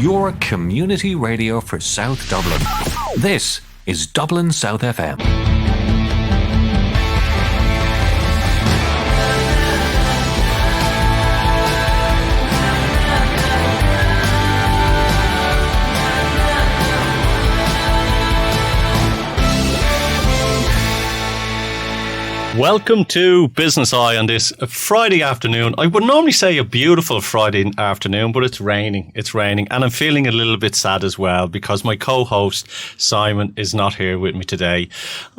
your community radio for South Dublin. This is Dublin South FM. Welcome to Business Eye on this Friday afternoon. I would normally say a beautiful Friday afternoon, but it's raining. It's raining. And I'm feeling a little bit sad as well because my co-host, Simon, is not here with me today.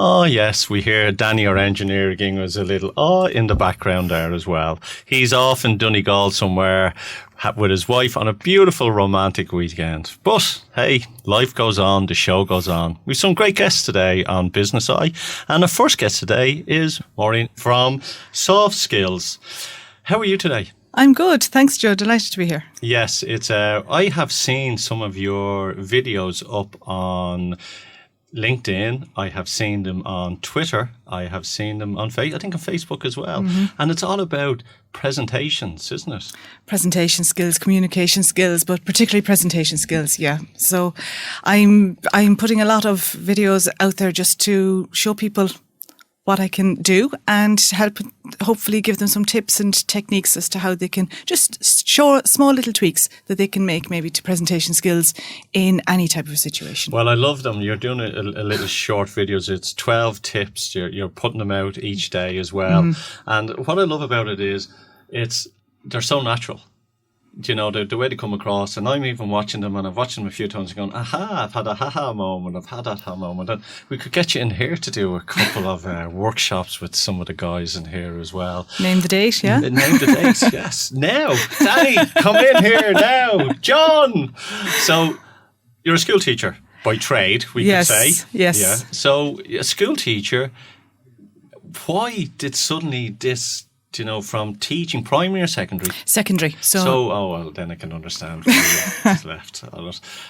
Oh, yes, we hear Danny, our engineer, was a little in the background there as well. He's off in Donegal somewhere with his wife on a beautiful romantic weekend. But hey, life goes on, the show goes on. We've some great guests today on Business Eye. And our first guest today is Maureen from Soft Skills. How are you today? I'm good. Thanks, Joe. Delighted to be here. Yes, it's. I have seen some of your videos up on LinkedIn. I have seen them on Twitter. I have seen them on I think on Facebook as well. Mm-hmm. And it's all about presentations, isn't it? Presentation skills, communication skills, but particularly presentation skills, yeah. So I'm putting a lot of videos out there just to show people what I can do and help hopefully give them some tips and techniques as to how they can just show small little tweaks that they can make maybe to presentation skills in any type of situation. Well, I love them. You're doing a little short videos. It's 12 tips. You're putting them out each day as well. Mm-hmm. And what I love about it is they're so natural. You know, the way they come across, and I'm even watching them, and I've watched them a few times and going, aha, I've had a ha-ha moment, I've had that ha moment. And we could get you in here to do a couple of workshops with some of the guys in here as well. Name the date, yeah? Name the date, yes. Now, Danny, come in here now. John. So, you're a school teacher by trade, we could say. Yes. Yeah. So, a school teacher, why did suddenly this, from teaching primary or secondary? Secondary. Then I can understand why you left.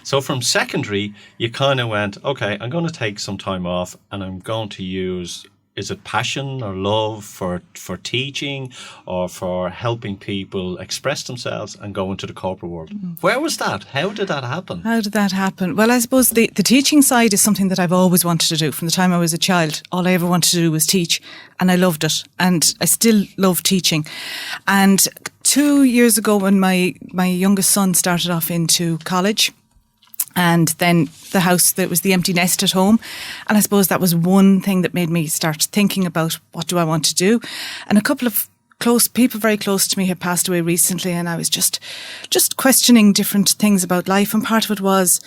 So from secondary, you kind of went, okay, I'm going to take some time off and I'm going to use, is it passion or love for teaching or for helping people express themselves and go into the corporate world? Mm-hmm. Where was that? How did that happen? Well, I suppose the teaching side is something that I've always wanted to do. From the time I was a child, all I ever wanted to do was teach, and I loved it. And I still love teaching. And 2 years ago, when my youngest son started off into college, and then there was the empty nest at home. And I suppose that was one thing that made me start thinking about what do I want to do. And a couple of people very close to me had passed away recently, and I was just questioning different things about life. And part of it was,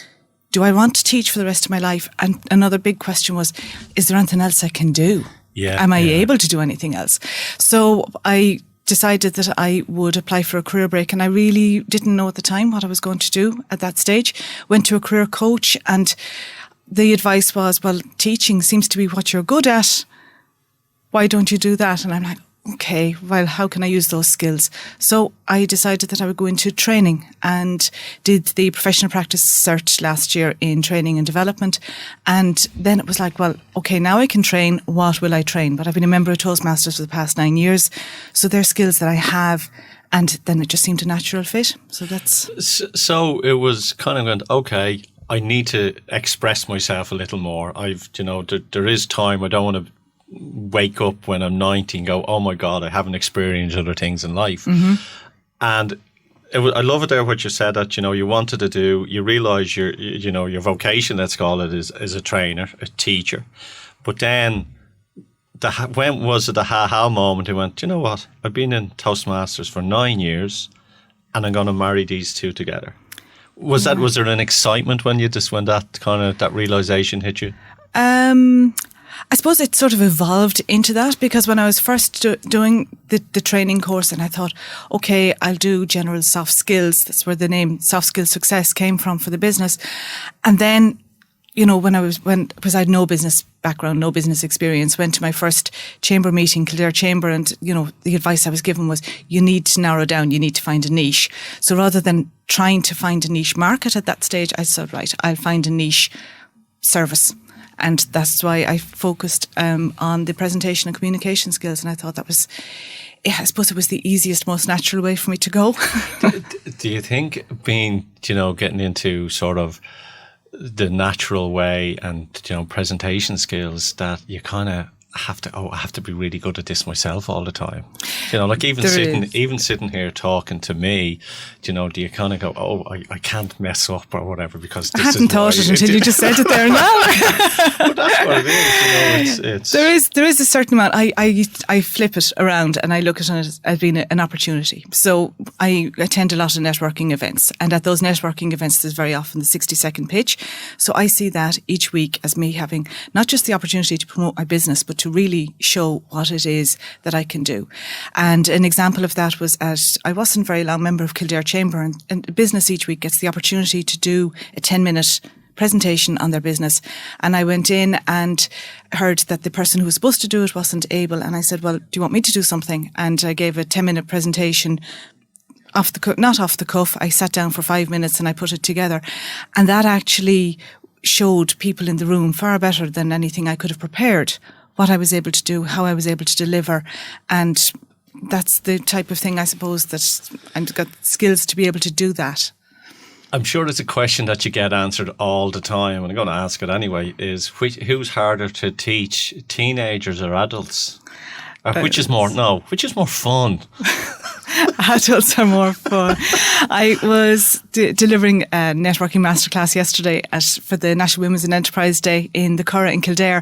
do I want to teach for the rest of my life? And another big question was, is there anything else I can do? Yeah. Am I able to do anything else? So I decided that I would apply for a career break, and I really didn't know at the time what I was going to do at that stage. Went to a career coach, and the advice was, well, teaching seems to be what you're good at. Why don't you do that? And I'm like, okay, well, how can I use those skills? So I decided that I would go into training and did the professional practice cert last year in training and development. And then it was like, well, okay, now I can train. What will I train? But I've been a member of Toastmasters for the past 9 years. So they're skills that I have. And then it just seemed a natural fit. So it was kind of going, okay, I need to express myself a little more. There is time. I don't want to wake up when I'm 90 and go, oh my God, I haven't experienced other things in life. Mm-hmm. And I love it there what you said that, you wanted to do, you realise your vocation, let's call it, is a trainer, a teacher. But then when was it the ha-ha moment? You went, you know what? I've been in Toastmasters for 9 years and I'm going to marry these two together. Was there an excitement when that realisation hit you? I suppose it sort of evolved into that, because when I was first doing the training course, and I thought, okay, I'll do general soft skills. That's where the name Soft Skills Success came from for the business. And then, because I had no business background, no business experience, went to my first chamber meeting, Kildare Chamber, and, the advice I was given was, you need to narrow down, you need to find a niche. So rather than trying to find a niche market at that stage, I said, right, I'll find a niche service. And that's why I focused on the presentation and communication skills. And I thought I suppose it was the easiest, most natural way for me to go. Do you think getting into sort of the natural way and, presentation skills that you kind of I have to be really good at this myself all the time. Like even sitting here talking to me, do you kind of go, I can't mess up or whatever because this I hadn't thought it until you just said it there now. But that's what it is. There is a certain amount. I flip it around and I look at it as being an opportunity. So I attend a lot of networking events, and at those networking events there's very often the 60-second pitch. So I see that each week as me having not just the opportunity to promote my business, but to really show what it is that I can do. And an example of that was I wasn't very long member of Kildare Chamber, and business each week gets the opportunity to do a 10-minute presentation on their business. And I went in and heard that the person who was supposed to do it wasn't able. And I said, well, do you want me to do something? And I gave a 10-minute presentation not off the cuff. I sat down for 5 minutes and I put it together. And that actually showed people in the room far better than anything I could have prepared what I was able to do, how I was able to deliver. And that's the type of thing, I suppose, that I've got skills to be able to do that. I'm sure it's a question that you get answered all the time, and I'm going to ask it anyway, is who's harder to teach, teenagers or adults? Which is more fun? Adults are more fun. I was delivering a networking masterclass yesterday for the National Women's and Enterprise Day in the Curragh in Kildare,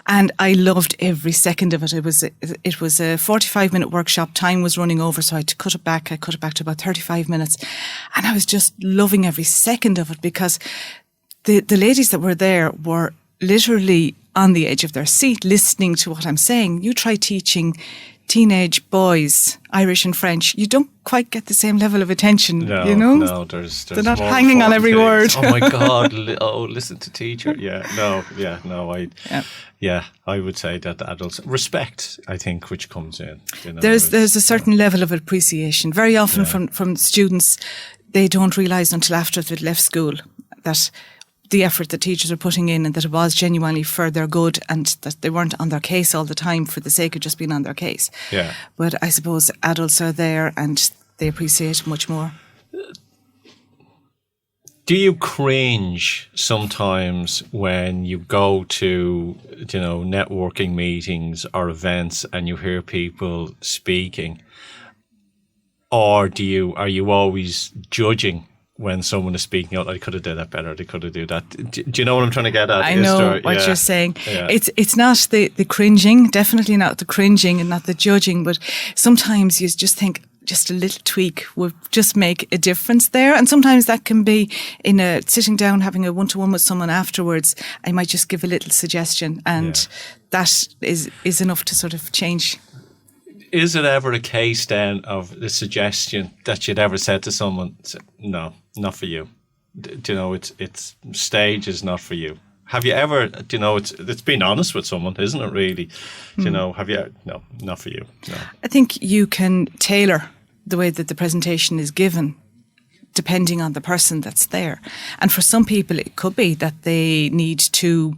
and I loved every second of it. It was a 45-minute workshop. Time was running over, so I had to cut it back. I cut it back to about 35 minutes, and I was just loving every second of it because the ladies that were there were literally on the edge of their seat listening to what I'm saying. You try teaching teenage boys Irish and French, you don't quite get the same level of attention. No, there's they're not hanging on every word. Oh my God! Listen to teacher. I would say that the adults respect, I think, which comes in. There's a certain level of appreciation. Very often from students, they don't realise until after they've left school that the effort that teachers are putting in and that it was genuinely for their good and that they weren't on their case all the time for the sake of just being on their case. Yeah. But I suppose adults are there and they appreciate it much more. Do you cringe sometimes when you go to, networking meetings or events and you hear people speaking? Or are you always judging when someone is speaking out, I could have done that better, they could have done that? Do you know what I'm trying to get at? I know what you're saying. Yeah. It's not the cringing, definitely not the cringing and not the judging, but sometimes you just think just a little tweak would just make a difference there. And sometimes that can be in sitting down, having a one-to-one with someone afterwards. I might just give a little suggestion and that is enough to sort of change. Is it ever a case then of the suggestion that you'd ever said to someone, no, not for you? It's stage is not for you. Have you ever, it's being honest with someone, isn't it really? Have you, no, not for you. No. I think you can tailor the way that the presentation is given depending on the person that's there. And for some people, it could be that they need to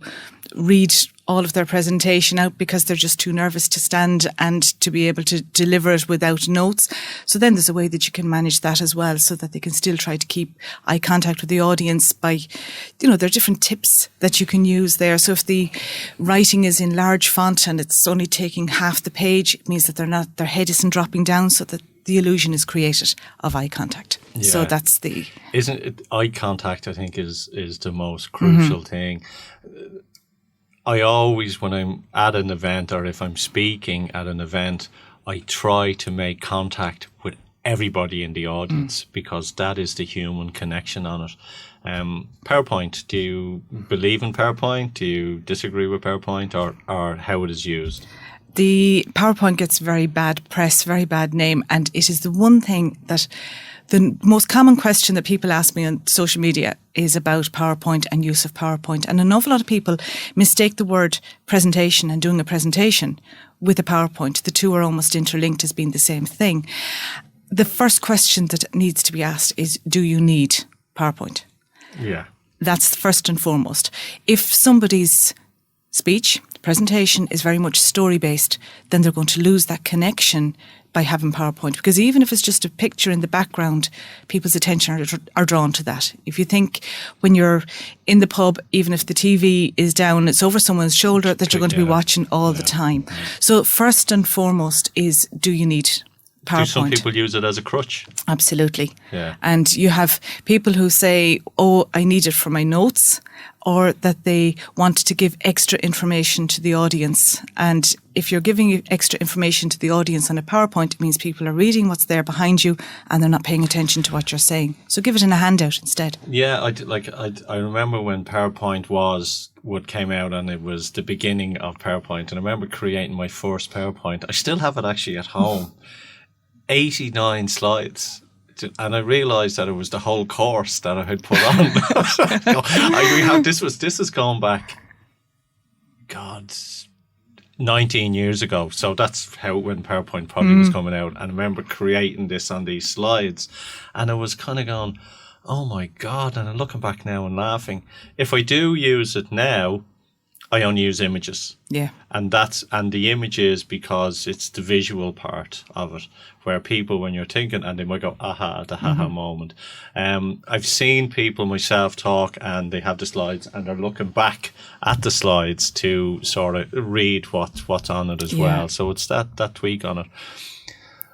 read all of their presentation out because they're just too nervous to stand and to be able to deliver it without notes. So then there's a way that you can manage that as well so that they can still try to keep eye contact with the audience by, there are different tips that you can use there. So if the writing is in large font and it's only taking half the page, it means that their head isn't dropping down so that the illusion is created of eye contact. Yeah. So that's Isn't it eye contact, I think, is the most crucial thing. I always, when I'm at an event or if I'm speaking at an event, I try to make contact with everybody in the audience because that is the human connection on it. PowerPoint, do you believe in PowerPoint? Do you disagree with PowerPoint or how it is used? The PowerPoint gets very bad press, very bad name, and it is the one thing that the most common question that people ask me on social media is about PowerPoint and use of PowerPoint. And an awful lot of people mistake the word presentation and doing a presentation with a PowerPoint. The two are almost interlinked as being the same thing. The first question that needs to be asked is, do you need PowerPoint? Yeah. That's first and foremost. If somebody's speech, the presentation is very much story-based, then they're going to lose that connection by having PowerPoint. Because even if it's just a picture in the background, people's attention are drawn to that. If you think when you're in the pub, even if the TV is down, it's over someone's shoulder that you're going to be watching all the time. So first and foremost is, do you need PowerPoint? Do some people use it as a crutch? Absolutely. Yeah. And you have people who say, oh, I need it for my notes, or that they want to give extra information to the audience. And if you're giving extra information to the audience on a PowerPoint, it means people are reading what's there behind you and they're not paying attention to what you're saying. So give it in a handout instead. Yeah, I remember when PowerPoint came out, and it was the beginning of PowerPoint. And I remember creating my first PowerPoint. I still have it actually at home. 89 slides. And I realised that it was the whole course that I had put on. This has gone back, 19 years ago. So that's when PowerPoint probably was coming out. And I remember creating this on these slides, and I was kind of going, oh my God. And I'm looking back now and laughing. If I do use it now, I only use images. Yeah. And the images, because it's the visual part of it, where people, when you're thinking, and they might go, aha, the haha moment. I've seen people, myself, talk, and they have the slides and they're looking back at the slides to sort of read what's on it as well. So it's that tweak on it.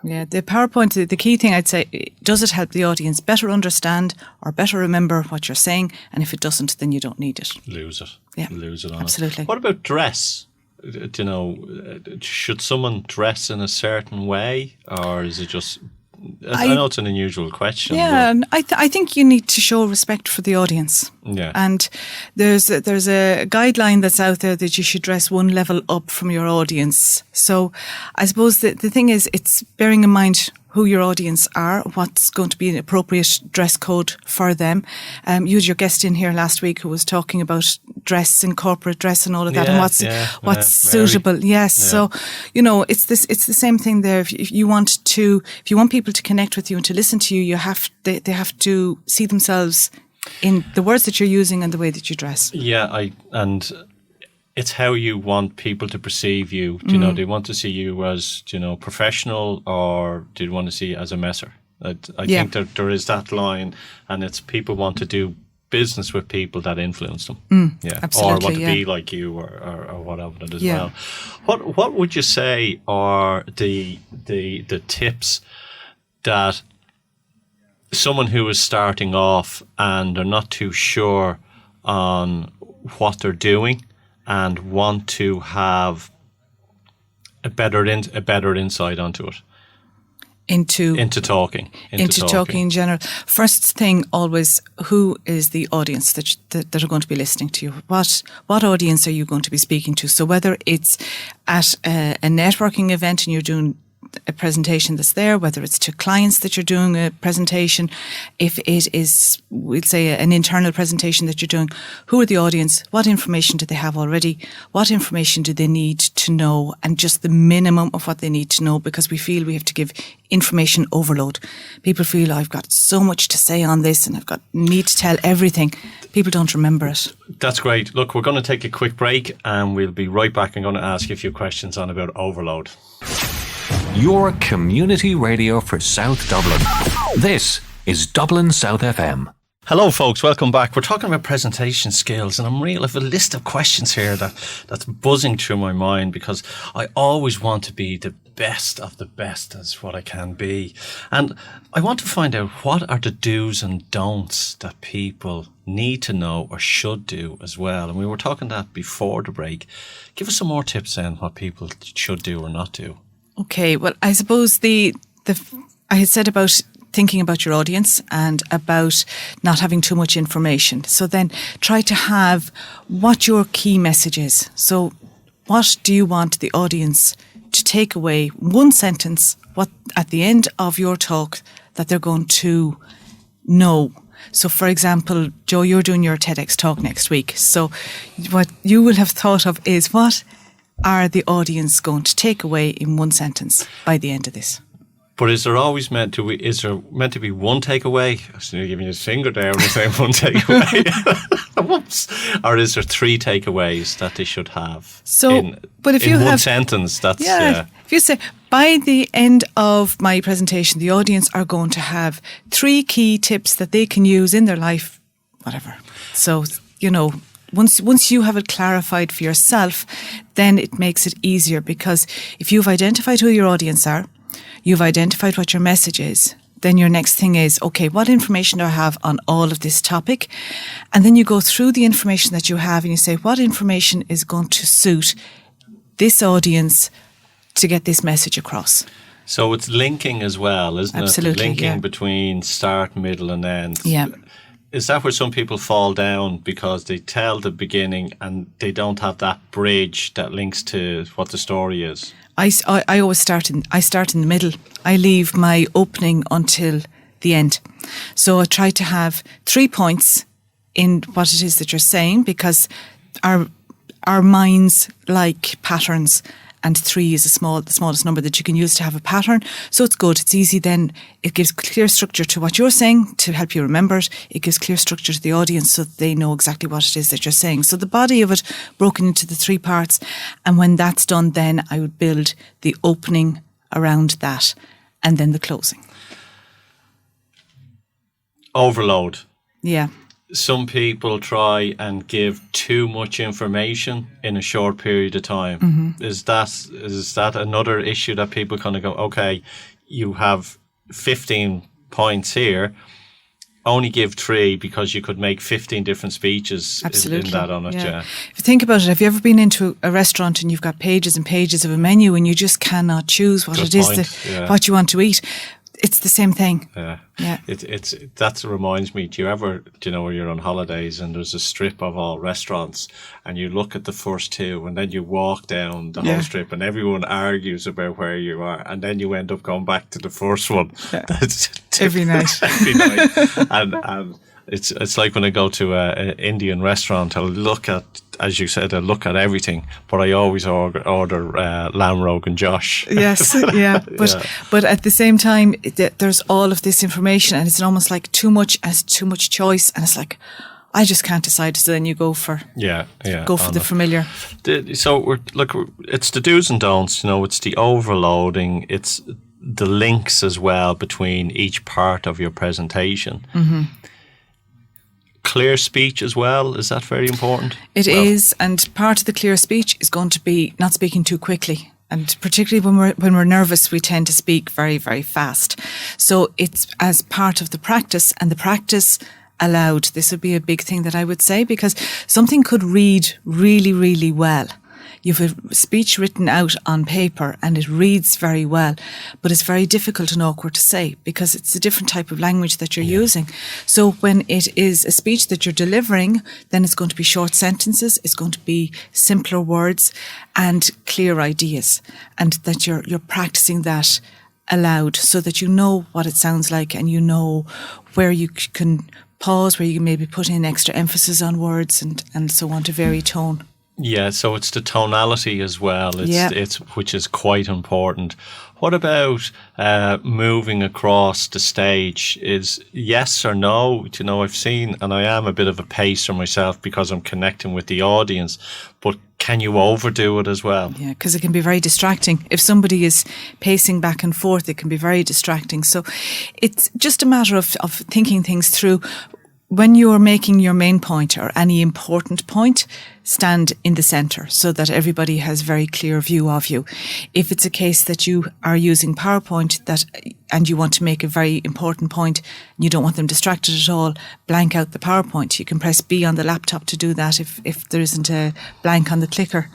Yeah, the PowerPoint, the key thing I'd say, does it help the audience better understand or better remember what you're saying? And if it doesn't, then you don't need it. Lose it. Yeah, lose it on absolutely. What about dress? Should someone dress in a certain way, or is it just... I know it's an unusual question. Yeah, I think you need to show respect for the audience. Yeah. And there's a guideline that's out there that you should dress one level up from your audience. So I suppose the thing is, it's bearing in mind who your audience are, what's going to be an appropriate dress code for them. You had your guest in here last week who was talking about dress and corporate dress and all of that, and what's suitable. Yes. Yeah. So, it's the same thing there. If you want people to connect with you and to listen to you, they have to see themselves in the words that you're using and the way that you dress. Yeah, and it's how you want people to perceive you. They want to see you as, professional, or do you want to see you as a messer? I think there is that line, and it's people want to do business with people that influence them. Absolutely, or want to be like you, or whatever it is as well. What would you say are the tips that someone who is starting off and they're not too sure on what they're doing and want to have a better insight onto it? Into talking in general. First thing, always, who is the audience that are going to be listening to you? What audience are you going to be speaking to? So whether it's at a networking event and you're doing a presentation that's there, whether it's to clients that you're doing a presentation, if it is, we'll say, an internal presentation that you're doing, who are the audience? What information do they have already? What information do they need to know? And just the minimum of what they need to know, because we feel we have to give information overload. People feel, I've got so much to say on this and need to tell everything. People don't remember it. That's great. Look, we're going to take a quick break and we'll be right back. I'm going to ask you a few questions on about overload. Your community radio for South Dublin. This is Dublin South FM. Hello, folks. Welcome back. We're talking about presentation skills, and I have a list of questions here that's buzzing through my mind, because I always want to be the best of the best as what I can be. And I want to find out, what are the do's and don'ts that people need to know or should do as well. And we were talking that before the break. Give us some more tips then, what people should do or not do. Okay, well, I suppose I had said about thinking about your audience and about not having too much information. So then try to have what your key message is. So what do you want the audience to take away, one sentence, what at the end of your talk that they're going to know? So, for example, Joe, you're doing your TEDx talk next week. So what you will have thought of is, what are the audience going to take away in one sentence by the end of this? But is there always meant to be? Is there meant to be one takeaway? I was giving you his finger there when saying one takeaway. Whoops! Or is there 3 takeaways that they should have? So, but if in you one have sentence, that's If you say by the end of my presentation, the audience are going to have 3 key tips that they can use in their life, whatever. So once you have it clarified for yourself, then it makes it easier, because if you've identified who your audience are, you've identified what your message is, then your next thing is, okay, what information do I have on all of this topic? And then you go through the information that you have and you say, what information is going to suit this audience to get this message across? So it's linking as well, isn't Absolutely, it? Linking yeah. between start, middle and end. Yeah. Is that where some people fall down, because they tell the beginning and they don't have that bridge that links to what the story is? I always start in the middle. I leave my opening until the end. So I try to have 3 points in what it is that you're saying, because our minds like patterns, and 3 is the smallest number that you can use to have a pattern. So it's good. It's easy then. It gives clear structure to what you're saying to help you remember it. It gives clear structure to the audience so that they know exactly what it is that you're saying. So the body of it broken into the 3 parts. And when that's done, then I would build the opening around that and then the closing. Overload. Yeah. Some people try and give too much information in a short period of time. Mm-hmm. Is that another issue that people kind of go, okay, you have 15 points here, only give 3 because you could make 15 different speeches in that on it. Yeah. If you think about it, have you ever been into a restaurant and you've got pages and pages of a menu and you just cannot choose what Good it is point, what you want to eat? It's the same thing. Yeah. Yeah. That reminds me, do you know where you're on holidays and there's a strip of all restaurants and you look at the first 2 and then you walk down the whole strip and everyone argues about where you are and then you end up going back to the first one. Yeah. That's every night. Every night. And it's like when I go to an Indian restaurant, I'll look at, as you said, I look at everything, but I always order lamb rogan josh. Yes, yeah. But at the same time, there's all of this information and it's almost like too much choice. And it's like, I just can't decide. So then you go for the familiar. It's the do's and don'ts, it's the overloading, it's the links as well between each part of your presentation. Mm-hmm. Clear speech as well, is that very important? It is, and part of the clear speech is going to be not speaking too quickly. And particularly when we're nervous, we tend to speak very, very fast. So it's as part of the practice, and the practice aloud. This would be a big thing that I would say, because something could read really, really well. You have a speech written out on paper and it reads very well, but it's very difficult and awkward to say because it's a different type of language that you're using. So when it is a speech that you're delivering, then it's going to be short sentences, it's going to be simpler words and clear ideas, and that you're practicing that aloud so that you know what it sounds like and you know where you can pause, where you can maybe put in extra emphasis on words and so on to vary tone. Yeah, so it's the tonality as well, it's which is quite important. What about moving across the stage? Is yes or no? I've seen, and I am a bit of a pacer myself because I'm connecting with the audience, but can you overdo it as well? Yeah, because it can be very distracting. If somebody is pacing back and forth, it can be very distracting. So it's just a matter of thinking things through. When you're making your main point or any important point, stand in the centre so that everybody has a very clear view of you. If it's a case that you are using PowerPoint and you want to make a very important point, and you don't want them distracted at all, blank out the PowerPoint. You can press B on the laptop to do that if there isn't a blank on the clicker.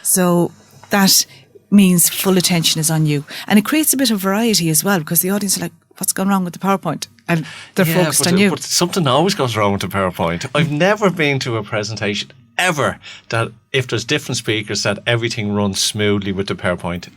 So that means full attention is on you. And it creates a bit of variety as well, because the audience are like, what's gone wrong with the PowerPoint? And they're focused on you. But something always goes wrong with the PowerPoint. I've never been to a presentation ever that if there's different speakers that everything runs smoothly with the PowerPoint.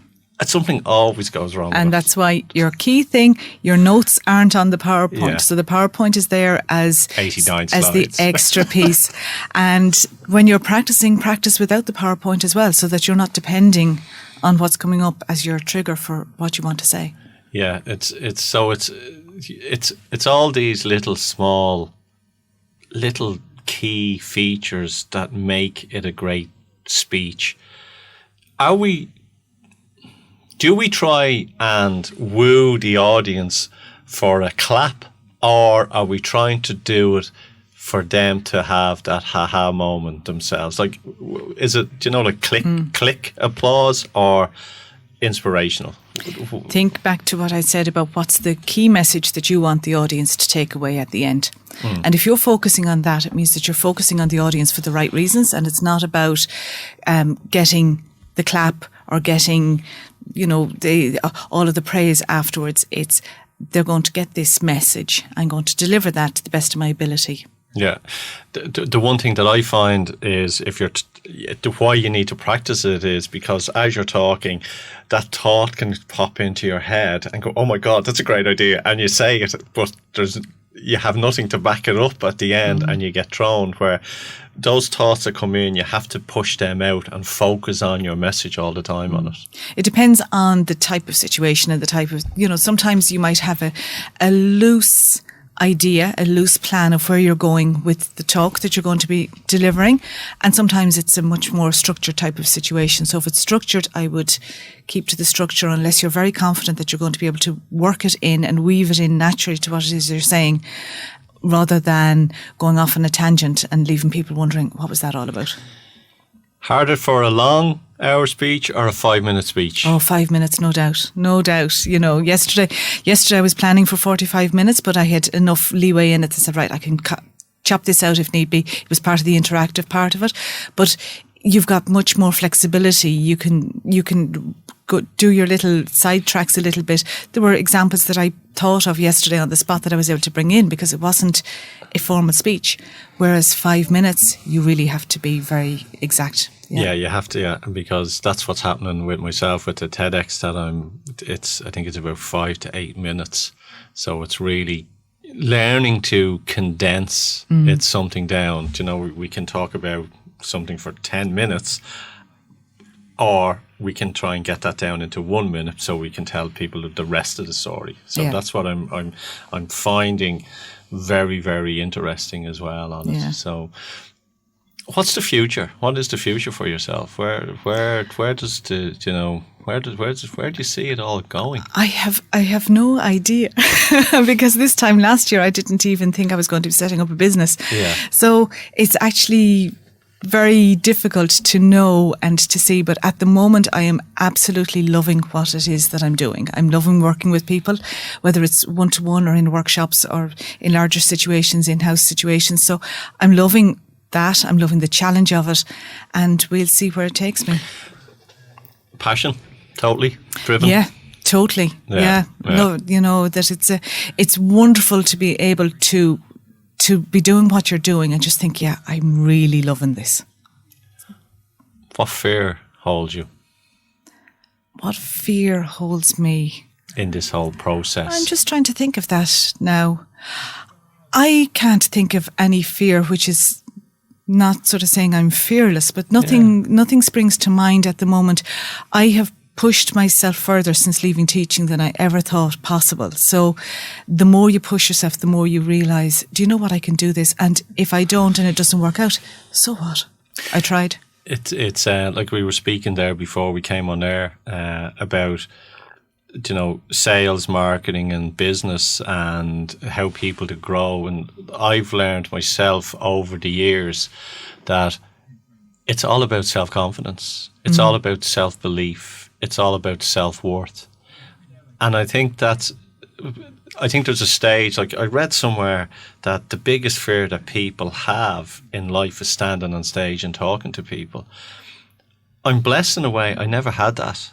Something always goes wrong. And that's why your key thing, your notes aren't on the PowerPoint. Yeah. So the PowerPoint is there as 89 slides. As the extra piece. And when you're practicing, practice without the PowerPoint as well, so that you're not depending on what's coming up as your trigger for what you want to say. Yeah, it's all these little key features that make it a great speech. Do we try and woo the audience for a clap, or are we trying to do it for them to have that ha-ha moment themselves? Like, is it, like click applause or inspirational? Think back to what I said about what's the key message that you want the audience to take away at the end. And if you're focusing on that, it means that you're focusing on the audience for the right reasons, and it's not about getting the clap or getting, all of the praise afterwards. It's they're going to get this message. I'm going to deliver that to the best of my ability. Yeah. The one thing that I find is why you need to practice it is because as you're talking, that thought can pop into your head and go, oh my God, that's a great idea. And you say it, but you have nothing to back it up at the end and you get thrown, where those thoughts that come in, you have to push them out and focus on your message all the time on it. It depends on the type of situation and the type of, sometimes you might have a loose idea, a loose plan of where you're going with the talk that you're going to be delivering. And sometimes it's a much more structured type of situation. So if it's structured, I would keep to the structure unless you're very confident that you're going to be able to work it in and weave it in naturally to what it is you're saying, rather than going off on a tangent and leaving people wondering, what was that all about? Harder for a long hour speech or a 5-minute speech? Oh, 5 minutes, no doubt. No doubt. Yesterday I was planning for 45 minutes, but I had enough leeway in it to say, right, I can chop this out if need be. It was part of the interactive part of it. But you've got much more flexibility. You can go do your little sidetracks a little bit. There were examples that I thought of yesterday on the spot that I was able to bring in because it wasn't a formal speech. Whereas 5 minutes, you really have to be very exact. Yeah, you have to, yeah, because that's what's happening with myself with the TEDx I think it's about 5 to 8 minutes. So it's really learning to condense it's something down. We can talk about something for 10 minutes, or we can try and get that down into 1 minute so we can tell people the rest of the story. So that's what I'm finding very, very interesting as well on it. So what's the future? What is the future for yourself? Where does where do you see it all going? I have no idea because this time last year I didn't even think I was going to be setting up a business. Yeah. So it's actually very difficult to know and to see, but at the moment I am absolutely loving what it is that I'm doing. I'm loving working with people, whether it's one-to-one or in workshops or in larger situations, in-house situations. So I'm loving that. I'm loving the challenge of it, and we'll see where it takes me. Passion, totally driven. Yeah, totally. Yeah. No, that it's wonderful to be able to be doing what you're doing and just think, yeah, I'm really loving this. What fear holds you? What fear holds me? In this whole process? I'm just trying to think of that now. I can't think of any fear which is not sort of saying I'm fearless, but nothing springs to mind at the moment. I have pushed myself further since leaving teaching than I ever thought possible. So the more you push yourself, the more you realise, do you know what, I can do this? And if I don't and it doesn't work out, so what? I tried. It's like we were speaking there before we came on air about, sales, marketing and business and how people to grow. And I've learned myself over the years that it's all about self-confidence. It's all about self-belief. It's all about self-worth. And I think there's a stage, like I read somewhere that the biggest fear that people have in life is standing on stage and talking to people. I'm blessed in a way. I never had that.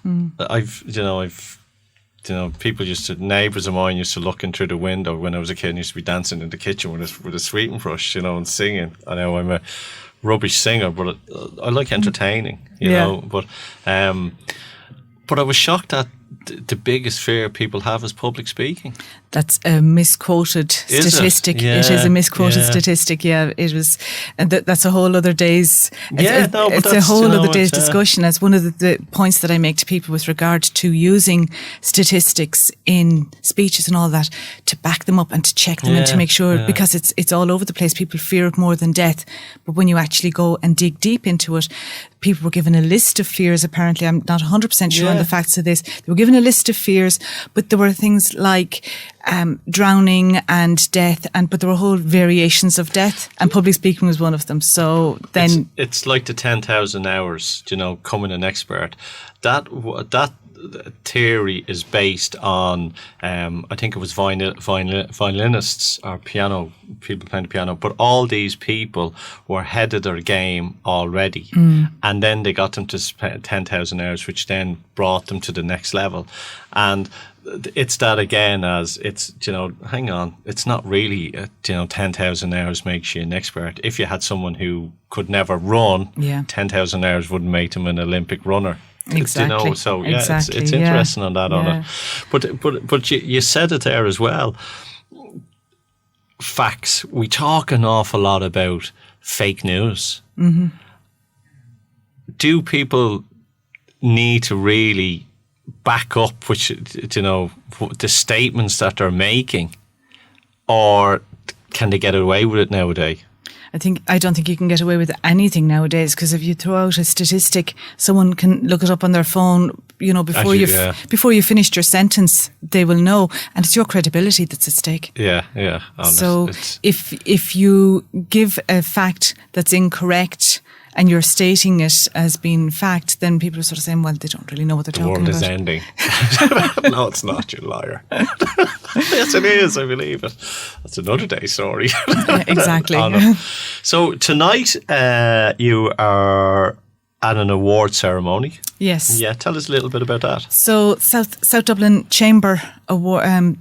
Neighbours of mine used to look in through the window when I was a kid and used to be dancing in the kitchen with a sweetening brush, and singing. I know I'm a rubbish singer, but I like entertaining, you know. But I was shocked at the biggest fear people have is public speaking. That's a misquoted statistic. Yeah, it is a misquoted statistic. Yeah, it was, and that's a whole other day's. It's a whole other day's discussion. As one of the points that I make to people with regard to using statistics in speeches and all that, to back them up and to check them and to make sure, because it's all over the place. People fear it more than death, but when you actually go and dig deep into it, people were given a list of fears. Apparently, I'm not 100% sure on the facts of this. They were given a list of fears, but there were things like drowning and death, but there were whole variations of death, and public speaking was one of them. So then it's like the 10,000 hours, coming an expert. That theory is based on, I think it was violinists or people playing the piano, but all these people were ahead of their game already. And then they got them to spend 10,000 hours, which then brought them to the next level. And it's that again, as it's, hang on, it's not really, 10,000 hours makes you an expert. If you had someone who could never run, 10,000 hours wouldn't make them an Olympic runner. Exactly. So it's interesting on that. On it, but you said it there as well. Facts. We talk an awful lot about fake news. Mm-hmm. Do people need to really back up the statements that they're making, or can they get away with it nowadays? I don't think you can get away with anything nowadays, because if you throw out a statistic, someone can look it up on their phone, before you finished your sentence, they will know, and it's your credibility that's at stake. Yeah. So if you give a fact that's incorrect and you're stating it as being fact, then people are sort of saying, well, they don't really know what they're talking about. The world is ending. No, it's not, you liar. Yes, it is, I believe it. That's another day's story. Yeah, exactly. So tonight you are at an award ceremony. Yes. Yeah, tell us a little bit about that. So South Dublin Chamber Award, I'm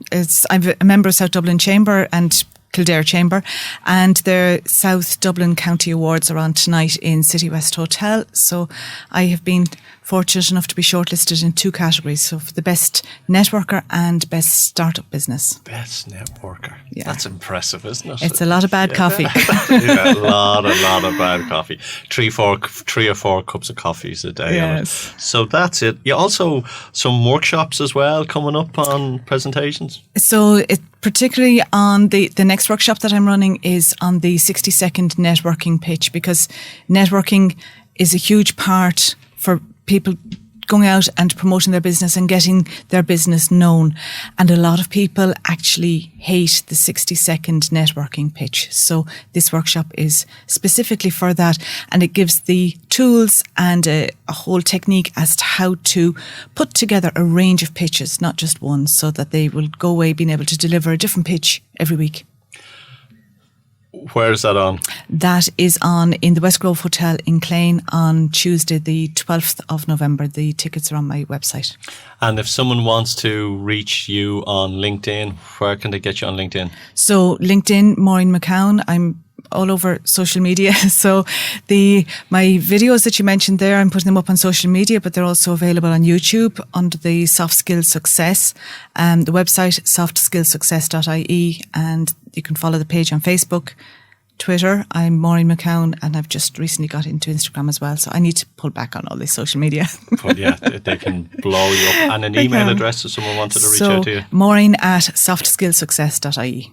a member of South Dublin Chamber and Kildare Chamber, and their South Dublin County Awards are on tonight in City West Hotel. So I have been fortunate enough to be shortlisted in 2 categories, so for the best networker and best startup business. Best networker. Yeah. That's impressive, isn't it? It's a lot of bad coffee. Yeah, a lot of bad coffee. 3 or 4 cups of coffees a day. Yes. On it. So that's it. You also some workshops as well coming up on presentations. So particularly on the next workshop that I'm running is on the 60-second networking pitch, because networking is a huge part for people going out and promoting their business and getting their business known. And a lot of people actually hate the 60-second networking pitch. So this workshop is specifically for that, and it gives the tools and a whole technique as to how to put together a range of pitches, not just one, so that they will go away being able to deliver a different pitch every week. Where is that on? That is on in the West Grove Hotel in Clane on Tuesday, the 12th of November. The tickets are on my website. And if someone wants to reach you on LinkedIn, where can they get you on LinkedIn? So LinkedIn, Maureen McCowen. I'm all over social media. So my videos that you mentioned there, I'm putting them up on social media, but they're also available on YouTube under the Soft Skills Success, the website softskillsuccess.ie, and you can follow the page on Facebook, Twitter. I'm Maureen McCowen, and I've just recently got into Instagram as well. So I need to pull back on all this social media. But yeah, they can blow you up. And an email address if someone wanted to reach out to you. Maureen at softskillsuccess.ie.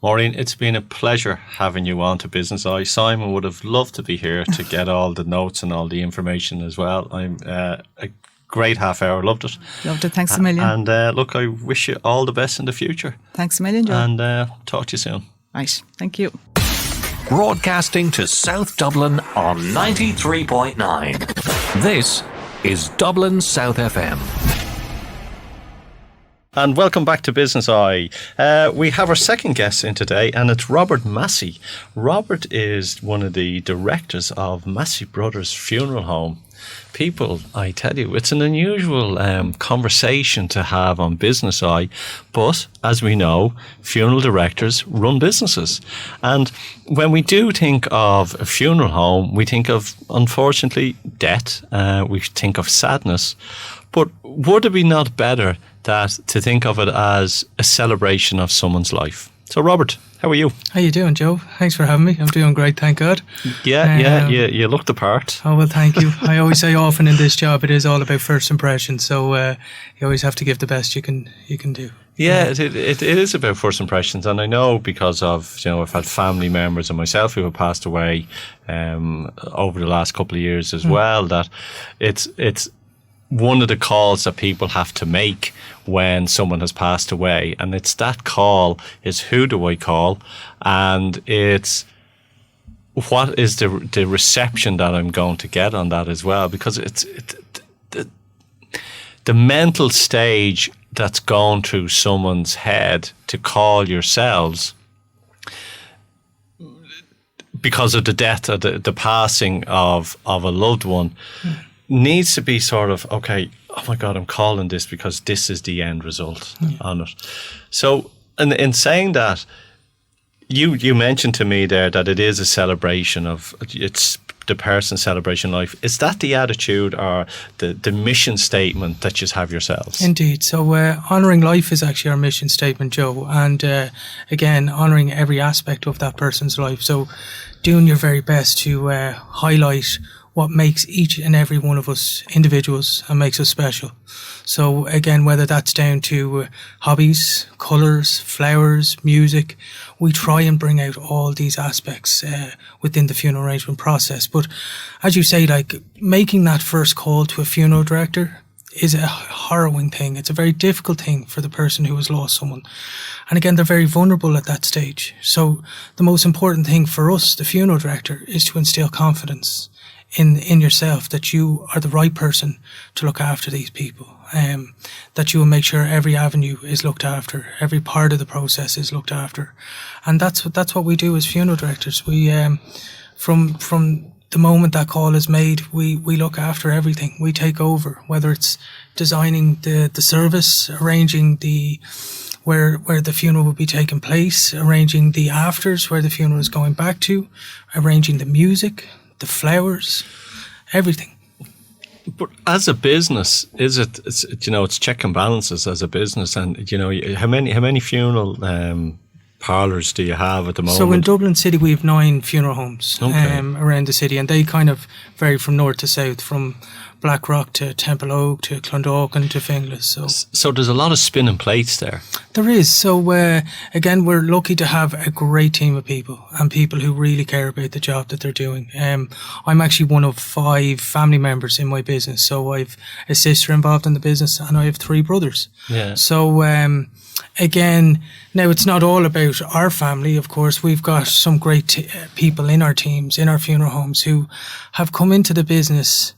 Maureen, it's been a pleasure having you on to Business Eye. Simon would have loved to be here to get all the notes and all the information as well. I'm a great half hour. Loved it. Loved it. Thanks a million. And look, I wish you all the best in the future. Thanks a million, Joe. And talk to you soon. Right. Thank you. Broadcasting to South Dublin on 93.9. This is Dublin South FM. And welcome back to Business Eye. We have our second guest in today, and it's Robert Massey. Robert is one of the directors of Massey Brothers Funeral Home. people, I tell you, it's an unusual conversation to have on Business Eye. But as we know, funeral directors run businesses. And when we do think of a funeral home, we think of, unfortunately, death. We think of sadness. But would it be not better to think of it as a celebration of someone's life? So, Robert, how are you? How you doing, Joe? Thanks for having me. I'm doing great, thank God. Yeah, you look the part. Oh, well, thank you. I always say often in this job, it is all about first impressions. So you always have to give the best you can do. Yeah, it is about first impressions. And I know because of, I've had family members and myself who have passed away over the last couple of years as well, that it's one of the calls that people have to make when someone has passed away. And it's that call is, who do I call? And it's, what is the reception that I'm going to get on that as well? Because the mental stage that's gone through someone's head to call yourselves because of the death or the passing of a loved one needs to be sort of, okay, oh my God, I'm calling this because this is the end result on it. So, in saying that, you mentioned to me there that it is a celebration of, it's the person's celebration life. Is that the attitude or the mission statement that you have yourselves? Indeed. So honouring life is actually our mission statement, Joe. And again, honouring every aspect of that person's life. So doing your very best to highlight what makes each and every one of us individuals and makes us special. So again, whether that's down to hobbies, colours, flowers, music, we try and bring out all these aspects within the funeral arrangement process. But as you say, like making that first call to a funeral director is a harrowing thing. It's a very difficult thing for the person who has lost someone. And again, they're very vulnerable at that stage. So the most important thing for us, the funeral director, is to instill confidence in yourself that you are the right person to look after these people, that you will make sure every avenue is looked after, every part of the process is looked after. And that's what we do as funeral directors. We, from the moment that call is made, we look after everything. We take over, whether it's designing the service, arranging where the funeral will be taking place, arranging the afters where the funeral is going back to, arranging the music, the flowers, everything. But as a business, it's check and balances as a business, and how many funeral parlours do you have at the moment? So in Dublin City, we have 9 funeral homes around the city, and they kind of vary from north to south, from Blackrock to Temple Oak to Clondalkin to Finglas. So there's a lot of spinning plates there. There is. So again, we're lucky to have a great team of people and people who really care about the job that they're doing. I'm actually one of 5 family members in my business. So I've a sister involved in the business and I have 3 brothers. Yeah. So again, now it's not all about our family. Of course, we've got some great people in our teams, in our funeral homes, who have come into the business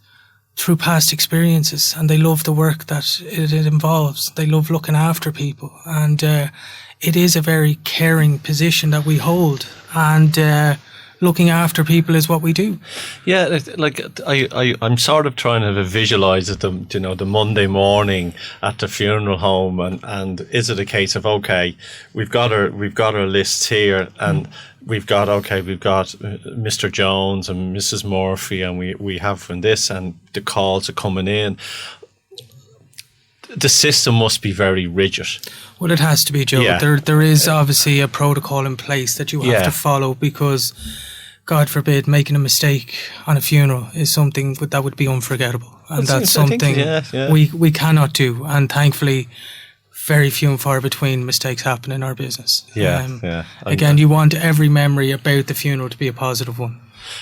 through past experiences, and they love the work that it involves. They love looking after people, and it is a very caring position that we hold, and looking after people is what we do. Yeah, like I'm sort of trying to visualise it, the Monday morning at the funeral home, and is it a case of, okay, we've got our lists here, and we've got Mr. Jones and Mrs. Murphy, and we have from this, and the calls are coming in. The system must be very rigid. Well, it has to be, Joe. Yeah. There is obviously a protocol in place that you have to follow, because God forbid, making a mistake on a funeral is something that would be unforgettable. And that's something we cannot do. And thankfully, very few and far between mistakes happen in our business. Again, you want every memory about the funeral to be a positive one.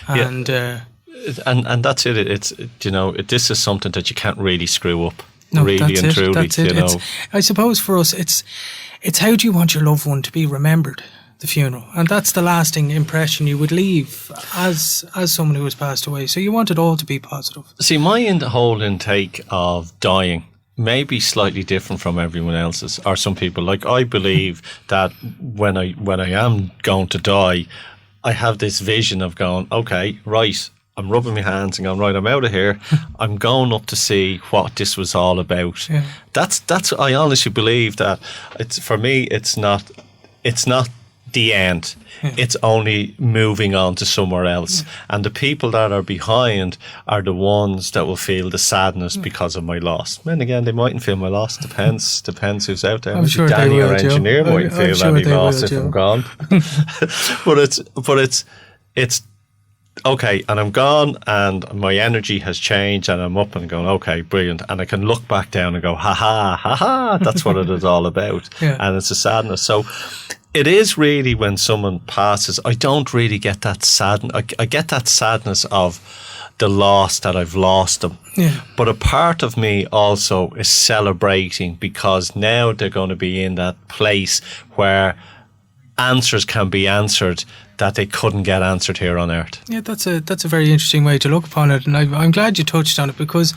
And and that's it. It's this is something that you can't really screw up. No, really that's and it. truly. That's it. I suppose for us, it's how do you want your loved one to be remembered? The funeral, and that's the lasting impression you would leave as someone who has passed away. So you want it all to be positive. See, my whole intake of dying may be slightly different from everyone else's, or some people. Like, I believe that when I am going to die, I have this vision of going, okay, right, I'm rubbing my hands and going, right, I'm out of here. I'm going up to see what this was all about. Yeah. That's I honestly believe that for me it's not the end. It's only moving on to somewhere else. And the people that are behind are the ones that will feel the sadness because of my loss. And again, they mightn't feel my loss. Depends who's out there. I'm sure Danny, they will, our engineer, Joe. mightn't I'm feel sure any they loss will, if Joe. I'm gone. but it's okay, and I'm gone, and my energy has changed, and I'm up and going, okay, brilliant, and I can look back down and go, ha ha, that's what it is all about. Yeah. And it's a sadness. So it is really when someone passes, I don't really get that sadness. I get that sadness of the loss that I've lost them. Yeah. But a part of me also is celebrating because now they're going to be in that place where answers can be answered that they couldn't get answered here on earth. Yeah, that's a very interesting way to look upon it, and I'm glad you touched on it because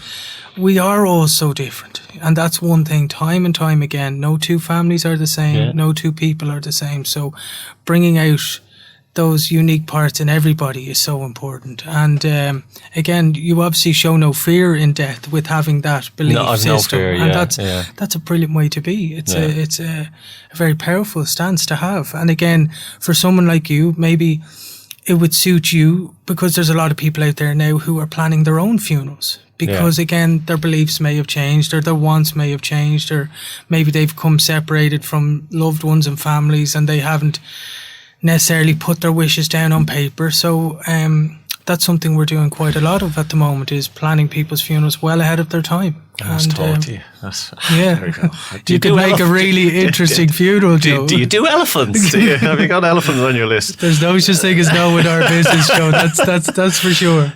we are all so different, and that's one thing. Time and time again, no two families are the same, Yeah. no two people are the same. So, bringing out those unique parts in everybody is so important. And again, you obviously show no fear in death with having that belief No, I've system, no fear, and yeah. that's a brilliant way to be. It's a very powerful stance to have. And again, for someone like you, maybe it would suit you because there's a lot of people out there now who are planning their own funerals. Because again, their beliefs may have changed, or their wants may have changed, or maybe they've come separated from loved ones and families, and they haven't necessarily put their wishes down on paper. So that's something we're doing quite a lot of at the moment, is planning people's funerals well ahead of their time. That's taught you. Yeah, there you go. you could make a really interesting funeral, Joe. Do you do elephants? Have you got elephants on your list? There's no such thing as no in our business, Joe. That's for sure.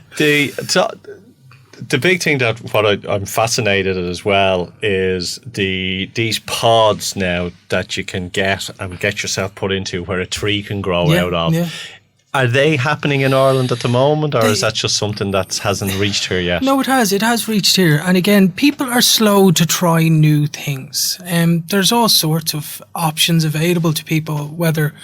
The big thing that I'm fascinated at as well is these pods now that you can get yourself put into where a tree can grow out of. Yeah. Are they happening in Ireland at the moment, or is that just something that hasn't reached here yet? No, it has. It has reached here. And again, people are slow to try new things. There's all sorts of options available to people, whether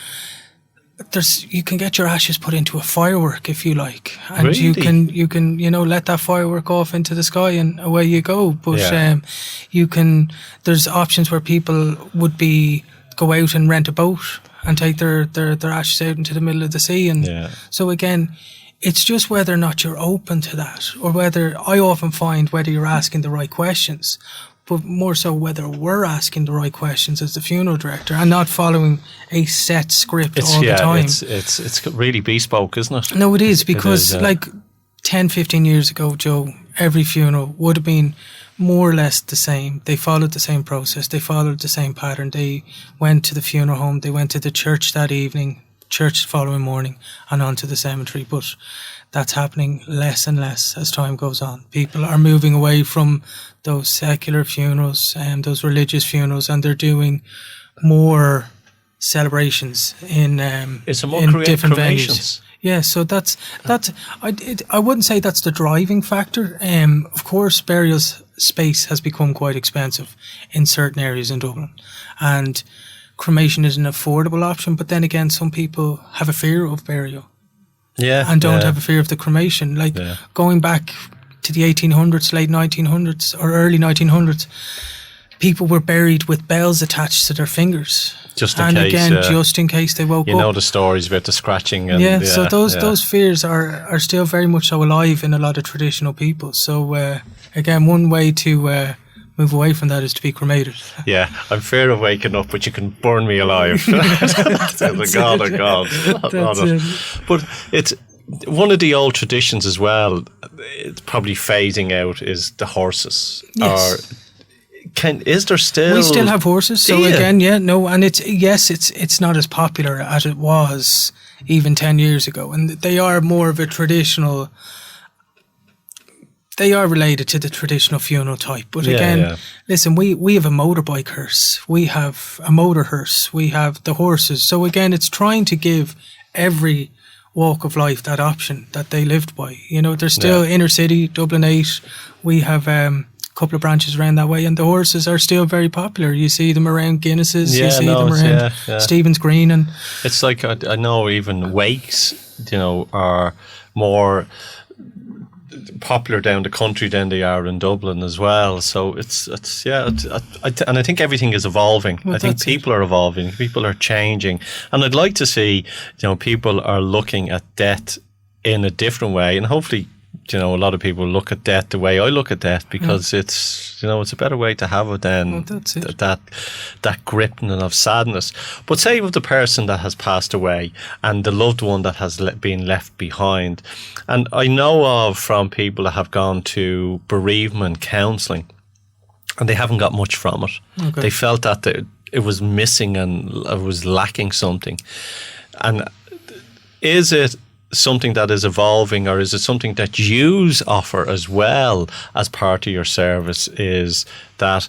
you can get your ashes put into a firework if you like, and really? you can let that firework off into the sky and away you go. But there's options where people would go out and rent a boat and take their ashes out into the middle of the sea. And so again, it's just whether or not you're open to that, or whether I often find whether you're asking the right questions, but more so whether we're asking the right questions as the funeral director and not following a set script all the time. It's really bespoke, isn't it? No, it is, because like 10, 15 years ago, Joe, every funeral would have been more or less the same. They followed the same process. They followed the same pattern. They went to the funeral home. They went to the church that evening, church the following morning, and on to the cemetery. But that's happening less and less as time goes on. People are moving away from those secular funerals and those religious funerals, and they're doing more celebrations in different venues. Yeah, so that's I wouldn't say that's the driving factor. Of course, burial space has become quite expensive in certain areas in Dublin, and cremation is an affordable option. But then again, some people have a fear of burial, and don't have a fear of the cremation. Like going back to the 1800s, late 1900s or early 1900s, people were buried with bells attached to their fingers. Just in case. And again, just in case they woke up. You know the stories about the scratching. And, so those fears are still very much so alive in a lot of traditional people. So again, one way to move away from that is to be cremated. Yeah, I'm fear of waking up, but you can burn me alive. God. But it's one of the old traditions as well. It's probably phasing out is the horses. Yes. Is there still? We still have horses. So again, and it's not as popular as it was even 10 years ago, and they are more of a traditional. They are related to the traditional funeral type, but again, listen, we have a motorbike hearse, we have a motor hearse, we have the horses. So again, it's trying to give every walk of life that option that they lived by. There's still inner city, Dublin 8. We have couple of branches around that way, and the horses are still very popular. You see them around Guinness's, you see them around Stephen's Green, and it's like I know even wakes, are more. popular down the country than they are in Dublin as well. So and I think everything is evolving. Well, I think people are evolving, people are changing, and I'd like to see, people are looking at death in a different way, and hopefully, a lot of people look at death the way I look at death, because it's a better way to have it than that gripping of sadness. But say with the person that has passed away and the loved one that has been left behind, and I know of from people that have gone to bereavement counselling and they haven't got much from it. Okay. They felt that it was missing and it was lacking something. And is it something that is evolving, or is it something that you offer as well as part of your service, is that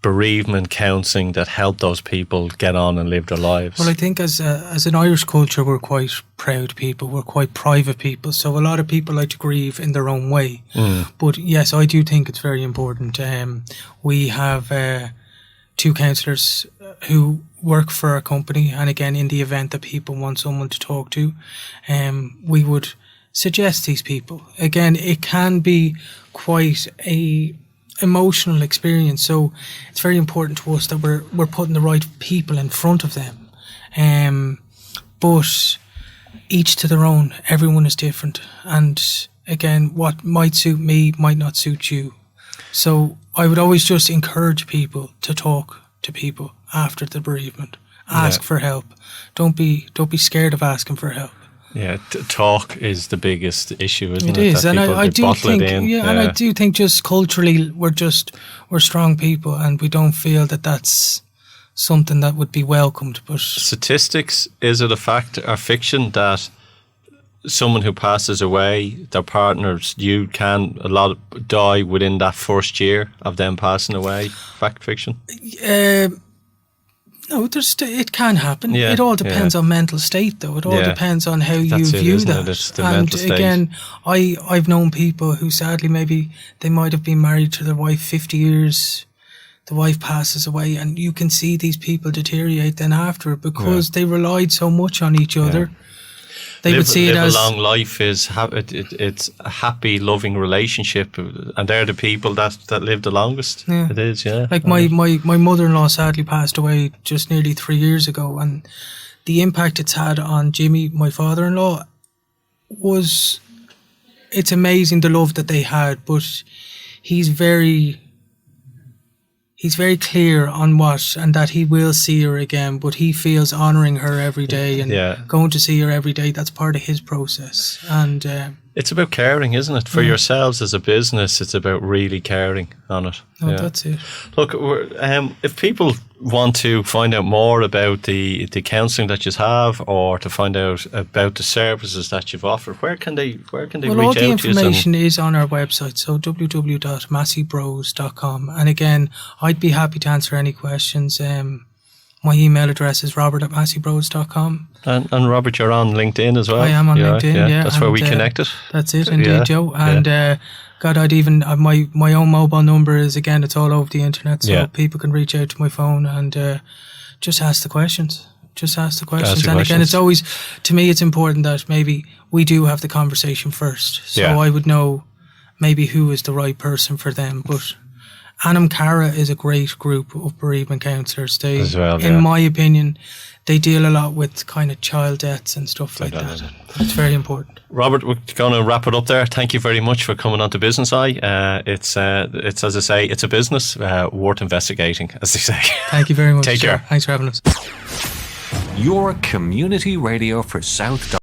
bereavement counselling that help those people get on and live their lives? Well, I think as an Irish culture, we're quite proud people, we're quite private people, so a lot of people like to grieve in their own way. But yes, I do think it's very important. We have 2 counsellors who work for a company, and again, in the event that people want someone to talk to, we would suggest these people. Again, it can be quite a emotional experience, so it's very important to us that we're putting the right people in front of them. But each to their own. Everyone is different, and again, what might suit me might not suit you. So I would always just encourage people to talk to people after the bereavement. Ask for help. Don't be scared of asking for help. Yeah, talk is the biggest issue, isn't it? It is, and I do think, and I do think just culturally we're strong people, and we don't feel that that's something that would be welcomed. But statistics, is it a fact or fiction that someone who passes away, their partners, a lot die within that first year of them passing away? Fact, fiction? No, it can happen. It all depends on mental state, though. It all depends on how you view that. It's the and mental state. Again, I've known people who sadly maybe they might have been married to their wife 50 years. The wife passes away, and you can see these people deteriorate then after, because they relied so much on each other. They would see it as a long life is it's a happy, loving relationship, and they're the people that live the longest. Yeah. It is, Like my mother-in-law sadly passed away just nearly 3 years ago, and the impact it's had on Jimmy, my father-in-law, it's amazing the love that they had, but he's very clear on and that he will see her again, but he feels honouring her every day and going to see her every day, that's part of his process. And it's about caring, isn't it? For yourselves as a business, it's about really caring on it. Oh, that's it. Look, if people want to find out more about the counselling that you have, or to find out about the services that you've offered, where can they reach out to you? All the information is on our website, so www.masseybros.com. And again, I'd be happy to answer any questions. My email address is robert@masseybros.com. And Robert, you're on LinkedIn as well? I am on LinkedIn, yeah. That's where we connected. That's it, indeed, Joe. And God, I'd even, my own mobile number is, again, it's all over the internet, so people can reach out to my phone and just ask the questions. And again, it's always, to me, it's important that maybe we do have the conversation first. So I would know maybe who is the right person for them. But Anam Cara is a great group of bereavement counsellors. They, in my opinion, they deal a lot with kind of child deaths and stuff like that. It's very important. Robert, we're going to wrap it up there. Thank you very much for coming on to Business Eye. It's as I say, it's a business worth investigating, as they say. Thank you very much. Take care. Thanks for having us. Your community radio for South Dublin.